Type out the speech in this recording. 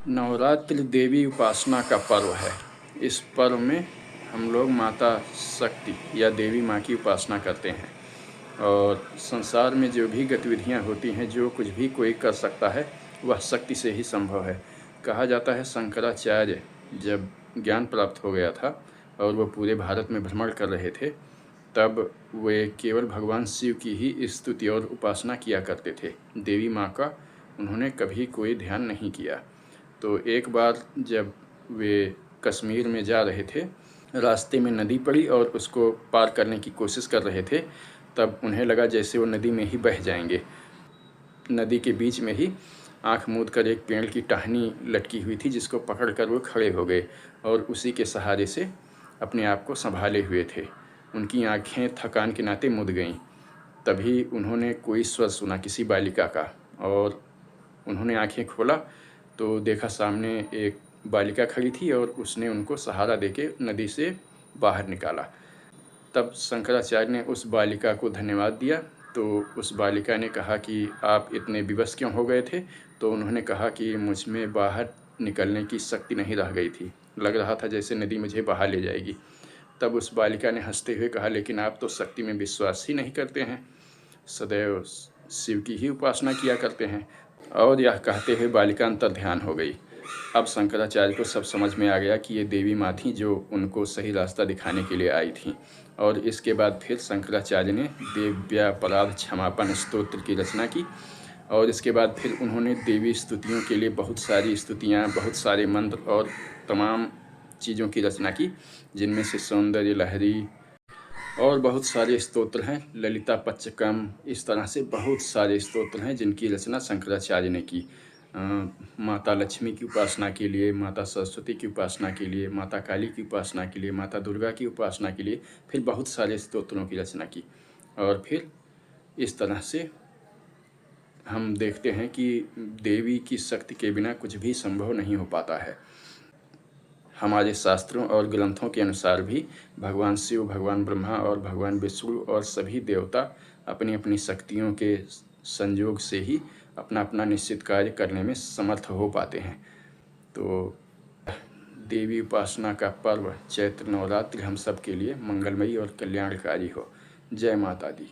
नवरात्रि देवी उपासना का पर्व है। इस पर्व में हम लोग माता शक्ति या देवी माँ की उपासना करते हैं और संसार में जो भी गतिविधियाँ होती हैं, जो कुछ भी कोई कर सकता है, वह शक्ति से ही संभव है। कहा जाता है शंकराचार्य जब ज्ञान प्राप्त हो गया था और वो पूरे भारत में भ्रमण कर रहे थे, तब वे केवल भगवान शिव की ही स्तुति और उपासना किया करते थे। देवी माँ का उन्होंने कभी कोई ध्यान नहीं किया। तो एक बार जब वे कश्मीर में जा रहे थे, रास्ते में नदी पड़ी और उसको पार करने की कोशिश कर रहे थे, तब उन्हें लगा जैसे वो नदी में ही बह जाएंगे। नदी के बीच में ही आंख मूंद कर एक पेड़ की टहनी लटकी हुई थी, जिसको पकड़कर वो खड़े हो गए और उसी के सहारे से अपने आप को संभाले हुए थे। उनकी आंखें थकान के नाते मुद गईं। तभी उन्होंने कोई स्वर सुना किसी बालिका का, और उन्होंने आंखें खोला तो देखा सामने एक बालिका खड़ी थी और उसने उनको सहारा देके नदी से बाहर निकाला। तब शंकराचार्य ने उस बालिका को धन्यवाद दिया। तो उस बालिका ने कहा कि आप इतने विवश क्यों हो गए थे? तो उन्होंने कहा कि मुझ में बाहर निकलने की शक्ति नहीं रह गई थी, लग रहा था जैसे नदी मुझे बहा ले जाएगी। तब उस बालिका ने हंसते हुए कहा, लेकिन आप तो शक्ति में विश्वास ही नहीं करते हैं, सदैव शिव की ही उपासना किया करते हैं। और यह कहते हुए बालिका अंतर ध्यान हो गई। अब शंकराचार्य को सब समझ में आ गया कि ये देवी माँ थी जो उनको सही रास्ता दिखाने के लिए आई थी। और इसके बाद फिर शंकराचार्य ने देव्यापराध क्षमापण स्तोत्र की रचना की, और इसके बाद फिर उन्होंने देवी स्तुतियों के लिए बहुत सारी स्तुतियाँ, बहुत सारे मंत्र और तमाम चीज़ों की रचना की, जिनमें से सौंदर्य लहरी और बहुत सारे स्तोत्र हैं, ललिता पच्चकम, इस तरह से बहुत सारे स्तोत्र हैं जिनकी रचना शंकराचार्य ने की। माता लक्ष्मी की उपासना के लिए, माता सरस्वती की उपासना के लिए, माता काली की उपासना के लिए, माता दुर्गा की उपासना के लिए फिर बहुत सारे स्तोत्रों की रचना की। और फिर इस तरह से हम देखते हैं कि देवी की शक्ति के बिना कुछ भी संभव नहीं हो पाता है। हमारे शास्त्रों और ग्रंथों के अनुसार भी भगवान शिव, भगवान ब्रह्मा और भगवान विष्णु और सभी देवता अपनी अपनी शक्तियों के संयोग से ही अपना अपना निश्चित कार्य करने में समर्थ हो पाते हैं। तो देवी उपासना का पर्व चैत्र नवरात्रि हम सब के लिए मंगलमयी और कल्याणकारी हो। जय माता दी।